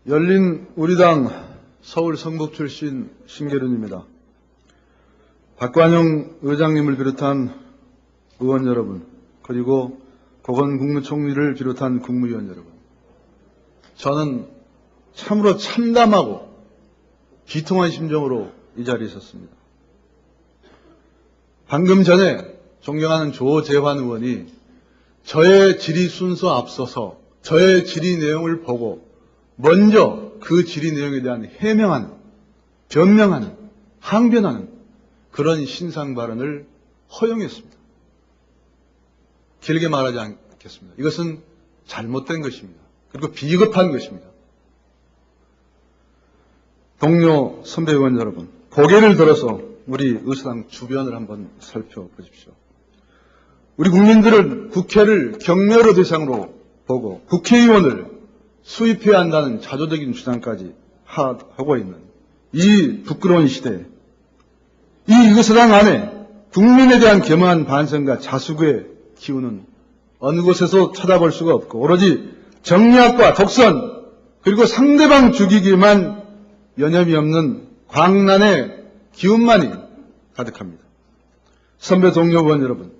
열린 우리당 서울 성북 출신 신계륜입니다. 박관영 의장님을 비롯한 의원 여러분, 그리고 고건 국무총리를 비롯한 국무위원 여러분, 저는 참으로 참담하고 비통한 심정으로 이 자리에 섰습니다. 방금 전에 존경하는 조재환 의원이 저의 질의 순서 앞서서 저의 질의 내용을 보고 먼저 그 질의 내용에 대한 해명하는, 변명하는, 항변하는 그런 신상 발언을 허용했습니다. 길게 말하지 않겠습니다. 이것은 잘못된 것입니다. 그리고 비겁한 것입니다. 동료 선배 의원 여러분, 고개를 들어서 우리 의사당 주변을 한번 살펴보십시오. 우리 국민들은 국회를 경멸의 대상으로 보고 국회의원을 수입해야 한다는 자조적인 주장까지 하고 있는 이 부끄러운 시대에 이 의사당 안에 국민에 대한 겸허한 반성과 자수의 기운은 어느 곳에서 찾아볼 수가 없고 오로지 정략과 독선 그리고 상대방 죽이기만 여념이 없는 광란의 기운만이 가득합니다. 선배 동료 의원 여러분,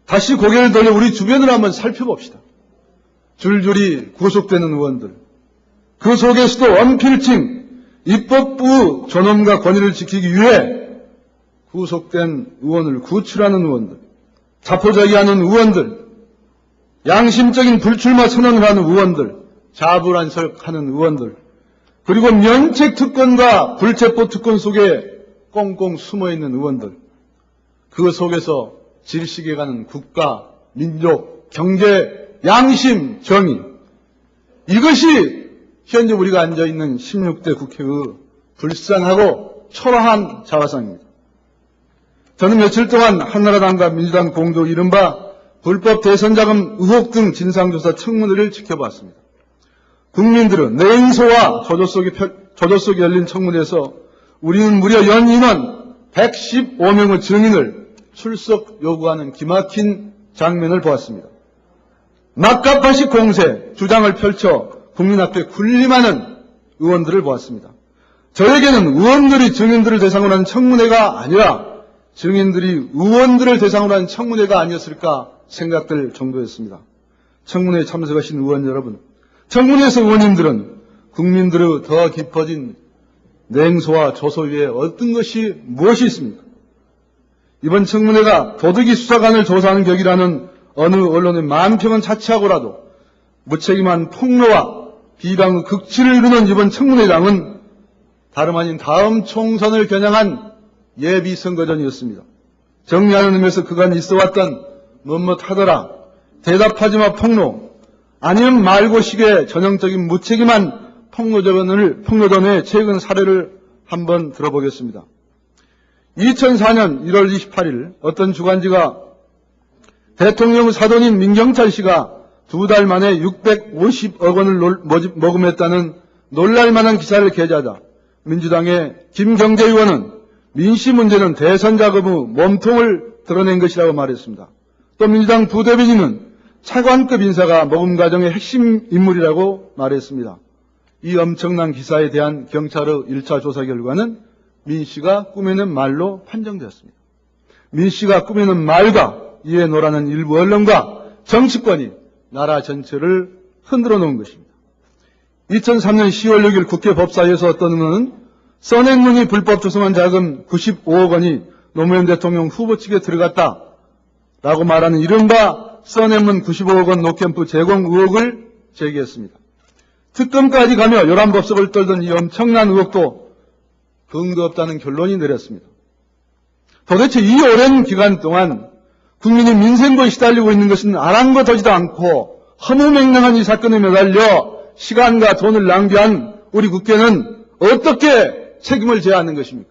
다시 고개를 돌려 우리 주변을 한번 살펴봅시다. 줄줄이 구속되는 의원들, 그 속에서도 언필칭 입법부 존엄과 권위를 지키기 위해 구속된 의원을 구출하는 의원들, 자포자기하는 의원들, 양심적인 불출마 선언을 하는 의원들, 자불안석하는 의원들, 그리고 면책특권과 불체포 특권 속에 꽁꽁 숨어있는 의원들, 그 속에서 질식해가는 국가, 민족, 경제, 양심, 정의, 이것이 현재 우리가 앉아있는 16대 국회의 불쌍하고 초라한 자화상입니다. 저는 며칠 동안 한나라당과 민주당 공조 이른바 불법 대선자금 의혹 등 진상조사 청문회를 지켜봤습니다. 국민들은 냉소와 조조 속에 열린 청문회에서 우리는 무려 연인원 115명의 증인을 출석 요구하는 기막힌 장면을 보았습니다. 막가파식 공세, 주장을 펼쳐 국민 앞에 군림하는 의원들을 보았습니다. 저에게는 의원들이 증인들을 대상으로 하는 청문회가 아니라 증인들이 의원들을 대상으로 하는 청문회가 아니었을까 생각될 정도였습니다. 청문회에 참석하신 의원 여러분, 청문회에서 의원님들은 국민들의 더 깊어진 냉소와 조소 위에 어떤 것이 무엇이 있습니까? 이번 청문회가 도덕이 수사관을 조사하는 격이라는 어느 언론의 만평은 차치하고라도 무책임한 폭로와 비방의 극치를 이루는 이번 청문회장은 다름 아닌 다음 총선을 겨냥한 예비선거전이었습니다. 정리하는 의미에서 그간 있어왔던 뭐뭇하더라, 대답하지마 폭로, 아니면 말고식의 전형적인 무책임한 폭로전의 최근 사례를 한번 들어보겠습니다. 2004년 1월 28일 어떤 주간지가 대통령 사돈인 민경철 씨가 2달 만에 650억 원을 모금했다는 놀랄만한 기사를 게재하자 민주당의 김경재 의원은 민씨 문제는 대선 자금의 몸통을 드러낸 것이라고 말했습니다. 또 민주당 부대변인은 차관급 인사가 모금 과정의 핵심 인물이라고 말했습니다. 이 엄청난 기사에 대한 경찰의 1차 조사 결과는 민씨가 꾸며낸 말로 판정되었습니다. 민씨가 꾸며낸 말과 이에 놀아는 일부 언론과 정치권이 나라 전체를 흔들어 놓은 것입니다. 2003년 10월 6일 국회 법사위에서 어떤 의원은 써낸문이 불법 조성한 자금 95억 원이 노무현 대통령 후보 측에 들어갔다라고 말하는 이른바 써낸문 95억 원 노캠프 제공 의혹을 제기했습니다. 특검까지 가며 요란법석을 떨던 이 엄청난 의혹도 근거 없다는 결론이 내렸습니다. 도대체 이 오랜 기간 동안 국민이 민생고에 시달리고 있는 것은 아랑곳하지도 않고 허무맹랑한 이 사건에 매달려 시간과 돈을 낭비한 우리 국회는 어떻게 책임을 져야 하는 것입니까?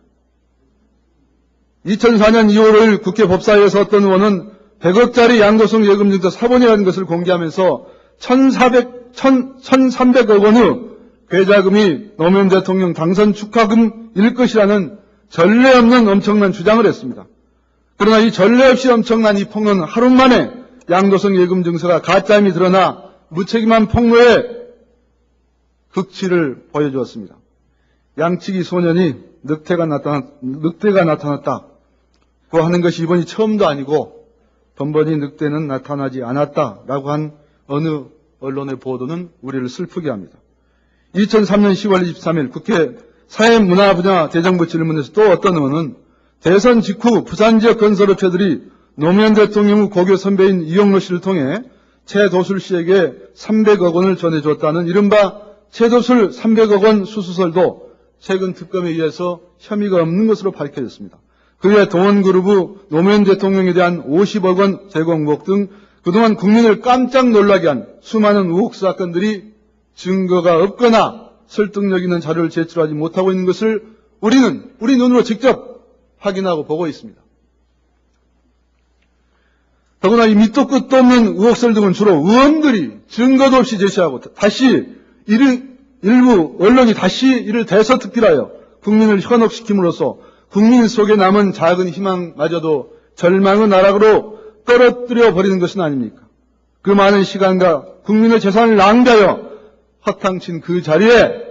2004년 2월 5일 국회 법사위에서 어떤 의원은 100억짜리 양도성 예금증서 사본이라는 것을 공개하면서 1,300억 원의 괴자금이 노무현 대통령 당선 축하금일 것이라는 전례 없는 엄청난 주장을 했습니다. 그러나 이 전례 없이 엄청난 이 폭로는 하루 만에 양도성 예금 증서가 가짜임이 드러나 무책임한 폭로에 극치를 보여주었습니다. 양치기 소년이 늑대가 나타났다고 하는 것이 이번이 처음도 아니고 번번이 늑대는 나타나지 않았다라고 한 어느 언론의 보도는 우리를 슬프게 합니다. 2003년 10월 23일 국회 사회문화 분야 대정부 질문에서 또 어떤 의원은 대선 직후 부산 지역 건설업체들이 노무현 대통령 후 고교 선배인 이용로 씨를 통해 최도술 씨에게 300억 원을 전해줬다는 이른바 최도술 300억 원 수수설도 최근 특검에 의해서 혐의가 없는 것으로 밝혀졌습니다. 그외 동원그룹의 노무현 대통령에 대한 50억 원 제공 의혹 등 그동안 국민을 깜짝 놀라게 한 수많은 의혹 사건들이 증거가 없거나 설득력 있는 자료를 제출하지 못하고 있는 것을 우리는 우리 눈으로 직접 확인하고 보고 있습니다. 더구나 이 밑도 끝도 없는 의혹설 등은 주로 의원들이 증거도 없이 제시하고 다시 일부 언론이 다시 이를 대서특필하여 국민을 현혹시킴으로써 국민 속에 남은 작은 희망마저도 절망의 나락으로 떨어뜨려 버리는 것은 아닙니까? 그 많은 시간과 국민의 재산을 낭비하여 허탕친 그 자리에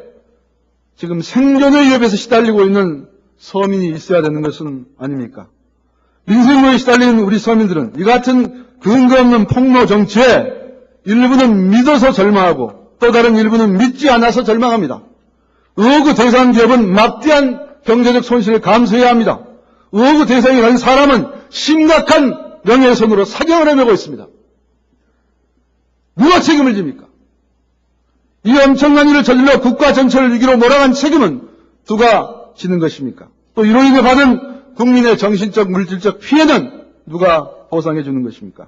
지금 생존의 위협에서 시달리고 있는 서민이 있어야 되는 것은 아닙니까? 민생고에 시달린 우리 서민들은 이 같은 근거 없는 폭로 정치에 일부는 믿어서 절망하고 또 다른 일부는 믿지 않아서 절망합니다. 의혹의 대상 기업은 막대한 경제적 손실을 감수해야 합니다. 의혹의 대상이 된 사람은 심각한 명예훼손으로 사경을 헤매고 있습니다. 누가 책임을 집니까? 이 엄청난 일을 저질러 국가 전체를 위기로 몰아간 책임은 누가 지는 것입니까? 또 이로 인해 받은 국민의 정신적 물질적 피해는 누가 보상해 주는 것입니까?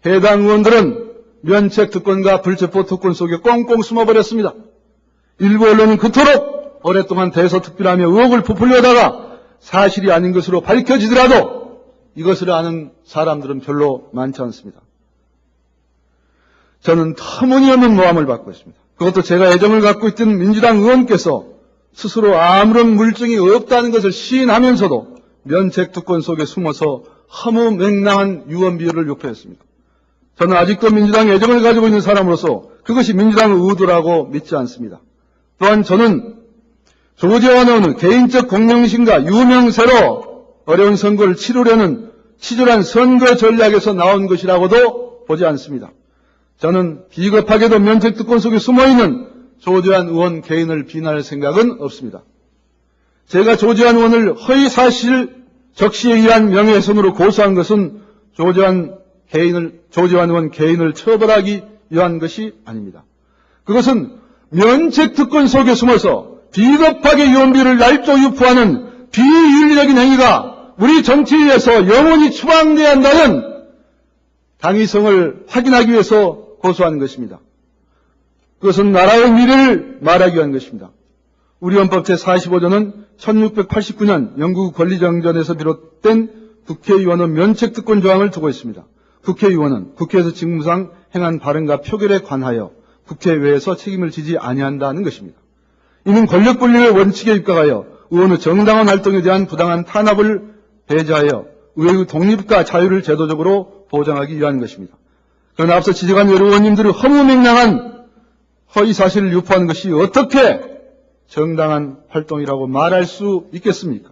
해당 의원들은 면책 특권과 불체포 특권 속에 꽁꽁 숨어버렸습니다. 일부 언론은 그토록 오랫동안 대서특필하며 의혹을 부풀려다가 사실이 아닌 것으로 밝혀지더라도 이것을 아는 사람들은 별로 많지 않습니다. 저는 터무니없는 모함을 받고 있습니다. 그것도 제가 애정을 갖고 있던 민주당 의원께서 스스로 아무런 물증이 없다는 것을 시인하면서도 면책특권 속에 숨어서 허무맹랑한 유언비어를 유포했습니다. 저는 아직도 민주당에 애정을 가지고 있는 사람으로서 그것이 민주당의 의도라고 믿지 않습니다. 또한 저는 조재환 의원의 개인적 공명심과 유명세로 어려운 선거를 치르려는 치졸한 선거 전략에서 나온 것이라고도 보지 않습니다. 저는 비겁하게도 면책특권 속에 숨어있는 조재환 의원 개인을 비난할 생각은 없습니다. 제가 조재환 의원을 허위사실 적시에 의한 명예훼손으로 고소한 것은 조재환 의원 개인을 처벌하기 위한 것이 아닙니다. 그것은 면책특권 속에 숨어서 비겁하게 유언비어를 날조 유포하는 비윤리적인 행위가 우리 정치에서 영원히 추방돼야 한다는 당위성을 확인하기 위해서 고소하는 것입니다. 그것은 나라의 미래를 말하기 위한 것입니다. 우리 헌법 제45조는 1689년 영국 권리정전에서 비롯된 국회의원의 면책특권 조항을 두고 있습니다. 국회의원은 국회에서 직무상 행한 발언과 표결에 관하여 국회외에서 책임을 지지 아니한다는 것입니다. 이는 권력분립의 원칙에 입각하여 의원의 정당한 활동에 대한 부당한 탄압을 배제하여 의회의 독립과 자유를 제도적으로 보장하기 위한 것입니다. 그러나 앞서 지적한 여러 의원님들의 허무맹랑한 허위사실을 유포하는 것이 어떻게 정당한 활동이라고 말할 수 있겠습니까?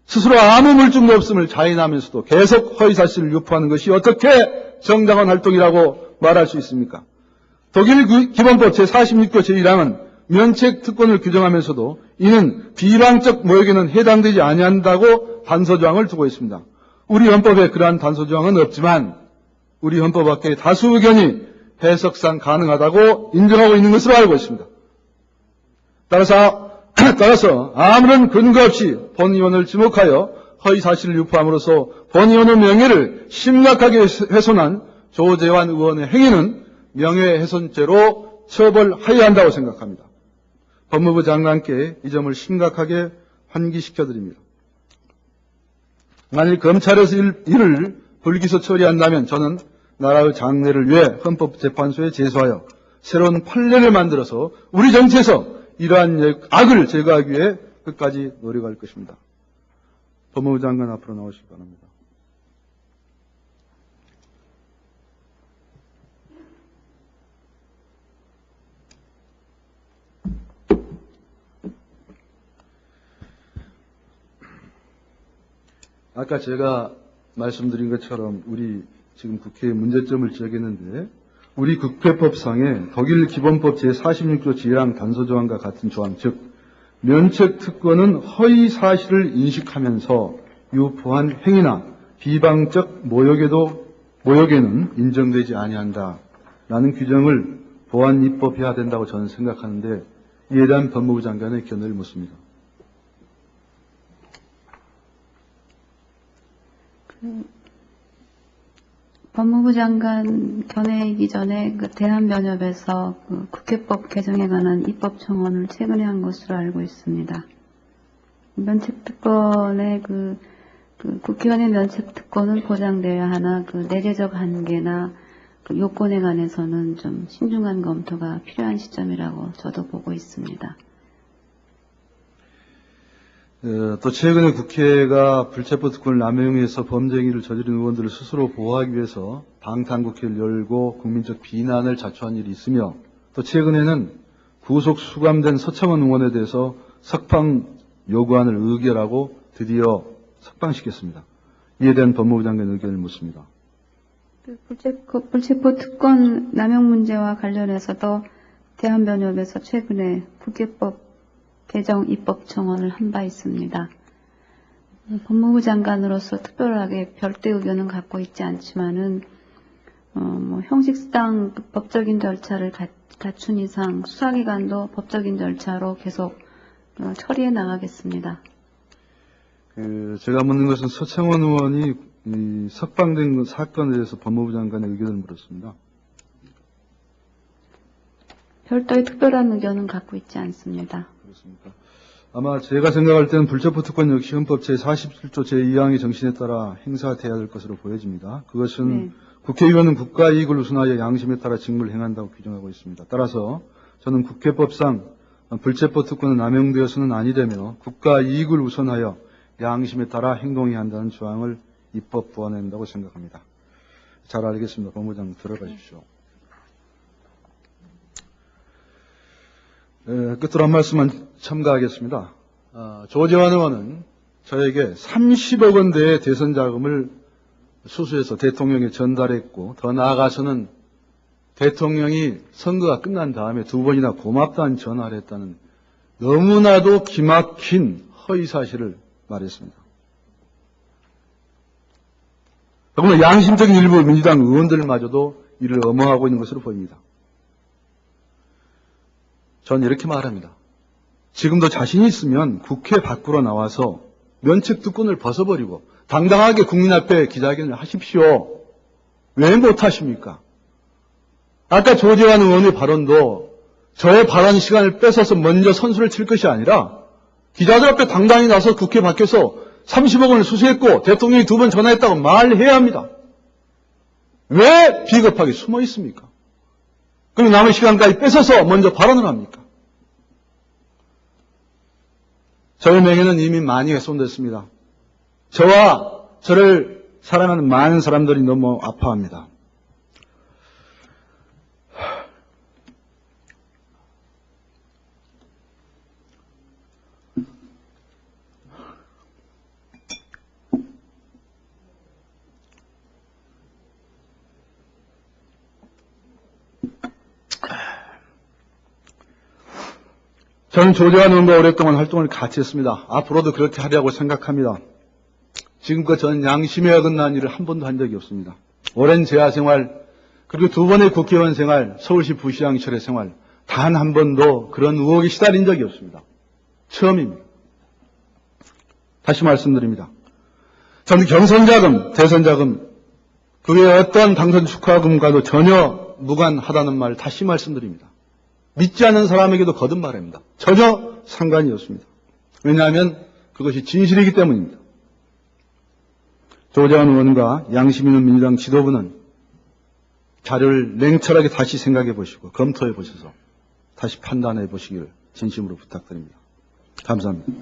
스스로 아무 물증도 없음을 자인하면서도 계속 허위사실을 유포하는 것이 어떻게 정당한 활동이라고 말할 수 있습니까? 독일 기본법 제46조 제1항은 면책특권을 규정하면서도 이는 비방적 모욕에는 해당되지 아니한다고 단서조항을 두고 있습니다. 우리 헌법에 그러한 단서조항은 없지만 우리 헌법 밖의 다수 의견이 해석상 가능하다고 인정하고 있는 것으로 알고 있습니다. 따라서 아무런 근거 없이 본 의원을 지목하여 허위사실을 유포함으로써 본 의원의 명예를 심각하게 훼손한 조재환 의원의 행위는 명예훼손죄로 처벌해야 한다고 생각합니다. 법무부 장관께 이 점을 심각하게 환기시켜드립니다. 만일 검찰에서 이를 불기소 처리한다면 저는 나라의 장래를 위해 헌법재판소에 제소하여 새로운 판례를 만들어서 우리 정치에서 이러한 악을 제거하기 위해 끝까지 노력할 것입니다. 법무부 장관 앞으로 나오시기 바랍니다. 아까 제가 말씀드린 것처럼 우리 지금 국회에 문제점을 지적했는데 우리 국회법상에 독일 기본법 제46조 제1항 단서조항과 같은 조항, 즉 면책특권은 허위 사실을 인식하면서 유포한 행위나 비방적 모욕에는 인정되지 아니한다라는 규정을 보완 입법해야 된다고 저는 생각하는데 이에 대한 법무부 장관의 견해를 묻습니다. 법무부 장관 견해이기 전에 대한변협에서 국회법 개정에 관한 입법 청원을 최근에 한 것으로 알고 있습니다. 면책특권의 국회의원의 면책특권은 보장되어야 하나 내재적 한계나 요건에 관해서는 좀 신중한 검토가 필요한 시점이라고 저도 보고 있습니다. 또 최근에 국회가 불체포 특권을 남용해서 범죄 행위를 저지른 의원들을 스스로 보호하기 위해서 방탄국회를 열고 국민적 비난을 자초한 일이 있으며 또 최근에는 구속 수감된 서청원 의원에 대해서 석방 요구안을 의결하고 드디어 석방시켰습니다. 이에 대한 법무부 장관의 의견을 묻습니다. 불체포 특권 남용 문제와 관련해서도 대한변협에서 최근에 국회법 개정 입법 청원을 한 바 있습니다. 법무부 장관으로서 특별하게 별대 의견은 갖고 있지 않지만은 형식상 법적인 절차를 갖춘 이상 수사기관도 법적인 절차로 계속 처리해 나가겠습니다. 제가 묻는 것은 서청원 의원이 석방된 사건에 대해서 법무부 장관의 의견을 물었습니다. 별도의 특별한 의견은 갖고 있지 않습니다. 그렇습니까? 아마 제가 생각할 때는 불체포 특권 역시 헌법 제47조 제2항의 정신에 따라 행사돼야 될 것으로 보여집니다. 그것은 국회의원은 국가 이익을 우선하여 양심에 따라 직무를 행한다고 규정하고 있습니다. 따라서 저는 국회법상 불체포 특권은 남용되어서는 아니되며 국가 이익을 우선하여 양심에 따라 행동해야 한다는 조항을 입법 보완해야 한다고 생각합니다. 잘 알겠습니다. 법무부장 들어가 주십시오. 끝으로 한 말씀만 첨가하겠습니다. 조재환 의원은 저에게 30억 원대의 대선 자금을 수수해서 대통령에 전달했고 더 나아가서는 대통령이 선거가 끝난 다음에 2번이나 고맙다는 전화를 했다는 너무나도 기막힌 허위 사실을 말했습니다. 정말 양심적인 일부 민주당 의원들마저도 이를 엄호하고 있는 것으로 보입니다. 전 이렇게 말합니다. 지금도 자신이 있으면 국회 밖으로 나와서 면책특권을 벗어버리고 당당하게 국민 앞에 기자회견을 하십시오. 왜 못하십니까? 아까 조재환 의원의 발언도 저의 발언 시간을 뺏어서 먼저 선수를 칠 것이 아니라 기자들 앞에 당당히 나서 국회 밖에서 30억 원을 수수했고 대통령이 2번 전화했다고 말해야 합니다. 왜 비겁하게 숨어 있습니까? 그럼 남은 시간까지 뺏어서 먼저 발언을 합니까? 저의 명예는 이미 많이 훼손됐습니다. 저와 저를 사랑하는 많은 사람들이 너무 아파합니다. 저는 조재환 의원과 오랫동안 활동을 같이 했습니다. 앞으로도 그렇게 하려고 생각합니다. 지금껏 저는 양심에 어긋난 일을 한 번도 한 적이 없습니다. 오랜 재하 생활, 그리고 2번의 국회의원 생활, 서울시 부시장 시절의 생활, 단 한 번도 그런 의혹에 시달린 적이 없습니다. 처음입니다. 다시 말씀드립니다. 저는 경선자금, 대선자금, 그 외에 어떤 당선 축하금과도 전혀 무관하다는 말을 다시 말씀드립니다. 믿지 않는 사람에게도 거듭 말합니다. 전혀 상관이 없습니다. 왜냐하면 그것이 진실이기 때문입니다. 조재환 의원과 양심 있는 민주당 지도부는 자료를 냉철하게 다시 생각해 보시고 검토해 보셔서 다시 판단해 보시기를 진심으로 부탁드립니다. 감사합니다.